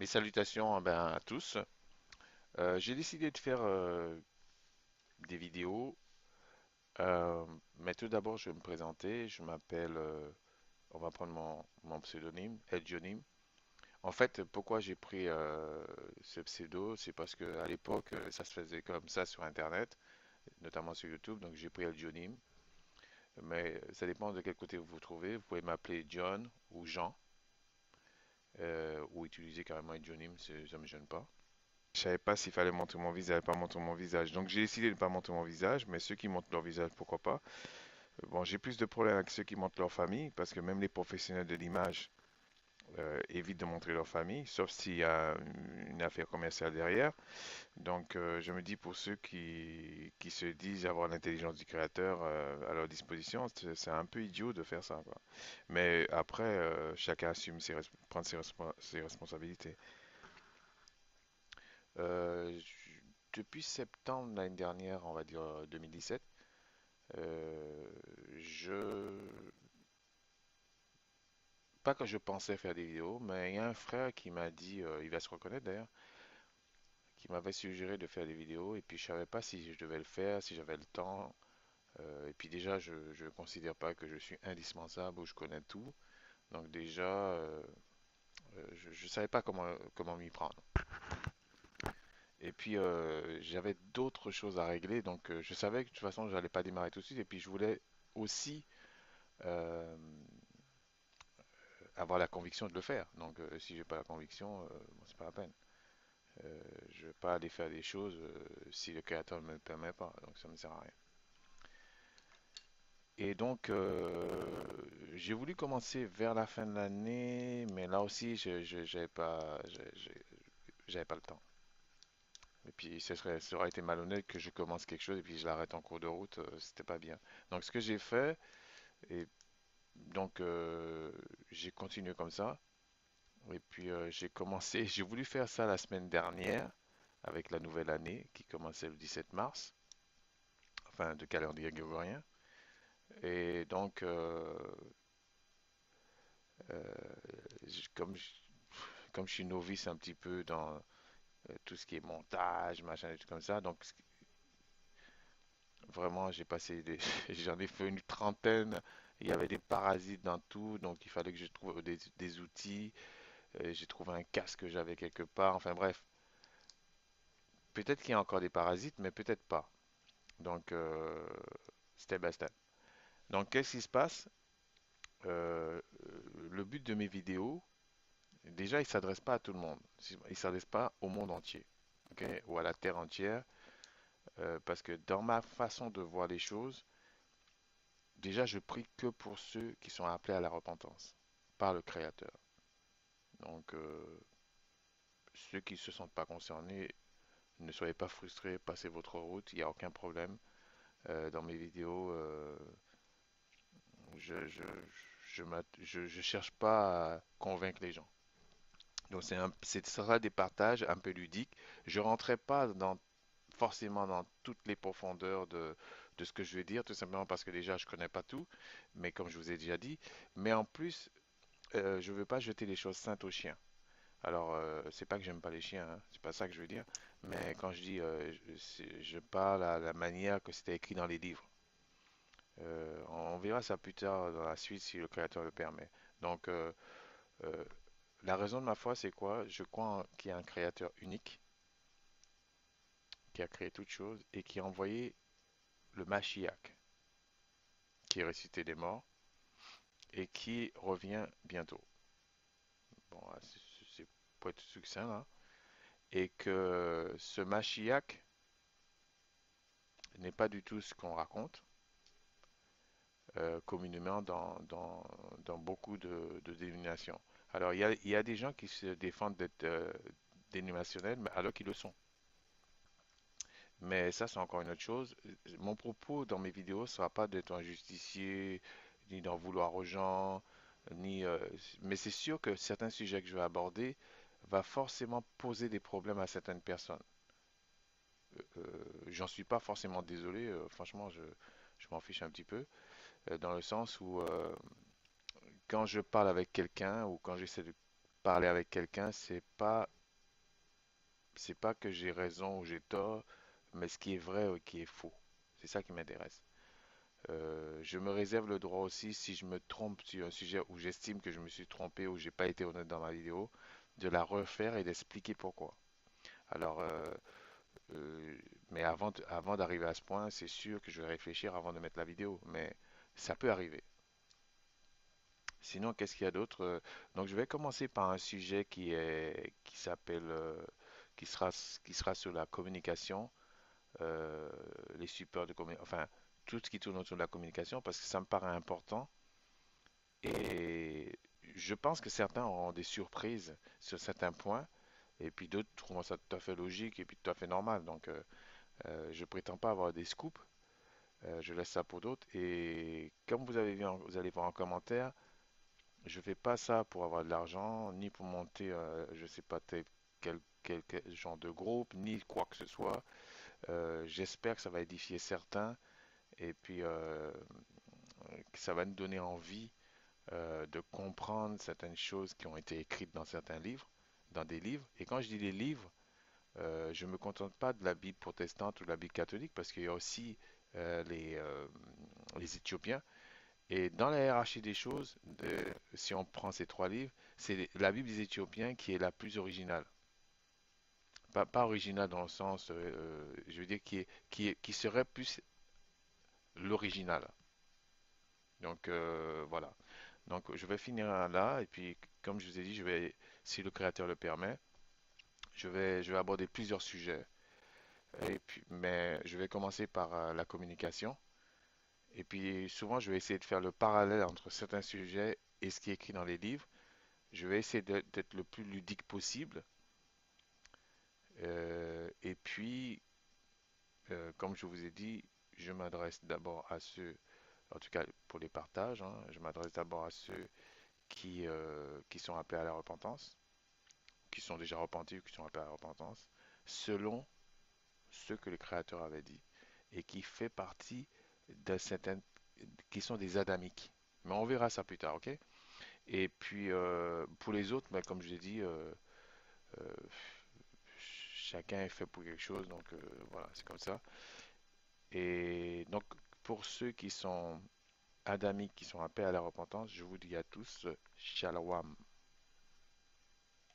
Mes salutations à tous. J'ai décidé de faire des vidéos, euh, mais tout d'abord je vais me présenter. Je m'appelle, on va prendre mon pseudonyme, Eljonim. En fait, pourquoi j'ai pris ce pseudo, c'est parce que à l'époque, ça se faisait comme ça sur Internet, notamment sur YouTube, donc j'ai pris Eljonim. Mais ça dépend de quel côté vous vous trouvez. Vous pouvez m'appeler John ou Jean, ou utiliser carrément Eljonim, ça ne me gêne pas. Je savais pas s'il fallait montrer mon visage, pas montrer mon visage. Donc j'ai décidé de ne pas montrer mon visage, mais ceux qui montrent leur visage, pourquoi pas. Bon, j'ai plus de problèmes avec ceux qui montrent leur famille, parce que même les professionnels de l'image évitent de montrer leur famille, sauf s'il y a une affaire commerciale derrière. Donc je me dis pour ceux qui se disent avoir l'intelligence du créateur à leur disposition, c'est un peu idiot de faire ça, quoi. Mais après, chacun assume prendre ses responsabilités. Depuis septembre l'année dernière, on va dire 2017, euh, je... pas que je pensais faire des vidéos, mais il y a un frère qui m'a dit, il va se reconnaître d'ailleurs, qui m'avait suggéré de faire des vidéos, et puis je savais pas si je devais le faire, si j'avais le temps. Et puis déjà, je ne considère pas que je suis indispensable ou je connais tout. Donc déjà, je savais pas comment m'y prendre. Et puis j'avais d'autres choses à régler, donc je savais que de toute façon, j'allais pas démarrer tout de suite. Et puis je voulais aussi euh, avoir la conviction de le faire. Donc, si j'ai pas la conviction, bon, c'est pas la peine. Je vais pas aller faire des choses si le créateur ne me le permet pas. Donc, ça ne me sert à rien. Et donc, j'ai voulu commencer vers la fin de l'année, mais là aussi, j'avais pas le temps. Et puis, ça aurait été malhonnête que je commence quelque chose et puis je l'arrête en cours de route. C'était pas bien. Donc, ce que j'ai fait, et donc, j'ai continué comme ça. Et puis j'ai commencé, j'ai voulu faire ça la semaine dernière avec la nouvelle année qui commençait le 17 mars, enfin de calendrier grégorien. Et donc, euh, j- comme, je, comme je suis novice un petit peu dans tout ce qui est montage, machin, et tout comme ça, donc vraiment j'ai passé des, j'en ai fait une trentaine. Il y avait des parasites dans tout, donc il fallait que je trouve des outils. J'ai trouvé un casque que j'avais quelque part. Enfin bref, peut-être qu'il y a encore des parasites, mais peut-être pas. Donc, step by step. Donc, qu'est-ce qui se passe? Euh, le but de mes vidéos, déjà, il ne s'adresse pas à tout le monde. Il ne s'adresse pas au monde entier, ok, ou à la terre entière, parce que dans ma façon de voir les choses, déjà, je prie que pour ceux qui sont appelés à la repentance par le Créateur. Donc, ceux qui ne se sentent pas concernés, ne soyez pas frustrés, passez votre route, il n'y a aucun problème. Dans mes vidéos, je, je, je cherche pas à convaincre les gens. Donc ce sera des partages un peu ludiques. Je rentrerai pas forcément dans toutes les profondeurs de ce que je vais dire, tout simplement parce que déjà je connais pas tout, mais comme je vous ai déjà dit, mais en plus je veux pas jeter les choses saintes aux chiens. Alors c'est pas que j'aime pas les chiens, hein, c'est pas ça que je veux dire, mais quand je dis je parle à la manière que c'était écrit dans les livres. On verra ça plus tard dans la suite si le Créateur le permet. Donc, euh, la raison de ma foi, c'est quoi? Je crois qu'il y a un Créateur unique qui a créé toutes choses et qui a envoyé le Mashiach, qui est ressuscité des morts et qui revient bientôt. Bon, c'est pour être succinct là. Et que ce Mashiach n'est pas du tout ce qu'on raconte communément dans beaucoup de dénominations. Alors, il y a des gens qui se défendent d'être dénominationnels, mais alors qu'ils le sont. Mais ça, c'est encore une autre chose. Mon propos dans mes vidéos ne sera pas d'être un justicier, ni d'en vouloir aux gens, ni, mais c'est sûr que certains sujets que je vais aborder va forcément poser des problèmes à certaines personnes. J'en suis pas forcément désolé, franchement, je m'en fiche un petit peu, dans le sens où quand je parle avec quelqu'un ou quand j'essaie de parler avec quelqu'un, c'est pas que j'ai raison ou j'ai tort, mais ce qui est vrai ou qui est faux. C'est ça qui m'intéresse. Je me réserve le droit aussi, si je me trompe sur un sujet où j'estime que je me suis trompé ou j'ai pas été honnête dans ma vidéo, de la refaire et d'expliquer pourquoi. Alors, euh, mais avant d'arriver à ce point, c'est sûr que je vais réfléchir avant de mettre la vidéo, mais ça peut arriver. Sinon, qu'est-ce qu'il y a d'autre? Donc, je vais commencer par un sujet qui s'appelle, qui sera sur la communication, euh, les supports de communication, enfin, tout ce qui tourne autour de la communication, parce que ça me paraît important. Et je pense que certains auront des surprises sur certains points, et puis d'autres trouveront ça tout à fait logique et puis tout à fait normal. Donc, je prétends pas avoir des scoops. Je laisse ça pour d'autres. Et comme vous avez vu, vous allez voir en commentaire, je fais pas ça pour avoir de l'argent, ni pour monter, je sais pas quel genre de groupe, ni quoi que ce soit. J'espère que ça va édifier certains et puis que ça va nous donner envie de comprendre certaines choses qui ont été écrites dans certains livres, dans des livres. Et quand je dis les livres, je ne me contente pas de la Bible protestante ou de la Bible catholique parce qu'il y a aussi les Éthiopiens. Et dans la hiérarchie des choses, si on prend ces trois livres, c'est la Bible des Éthiopiens qui est la plus originale. Pas originale dans le sens, je veux dire, qui serait plus l'original. Donc voilà. Donc je vais finir là et puis comme je vous ai dit, si le créateur le permet, je vais aborder plusieurs sujets. Et puis, mais je vais commencer par la communication. Et puis souvent, je vais essayer de faire le parallèle entre certains sujets et ce qui est écrit dans les livres. Je vais essayer d'être le plus ludique possible. Et puis, comme je vous ai dit, je m'adresse d'abord à ceux, en tout cas pour les partages, hein, je m'adresse d'abord à ceux qui sont appelés à la repentance, qui sont déjà repentis ou qui sont appelés à la repentance, selon ce que le Créateur avait dit, et qui fait partie de certaines, qui sont des adamiques. Mais on verra ça plus tard, ok? Et puis, pour les autres, ben, comme je l'ai dit, euh, chacun est fait pour quelque chose, donc voilà, c'est comme ça. Et donc, pour ceux qui sont adamiques, qui sont appelés à la repentance, je vous dis à tous, shalom.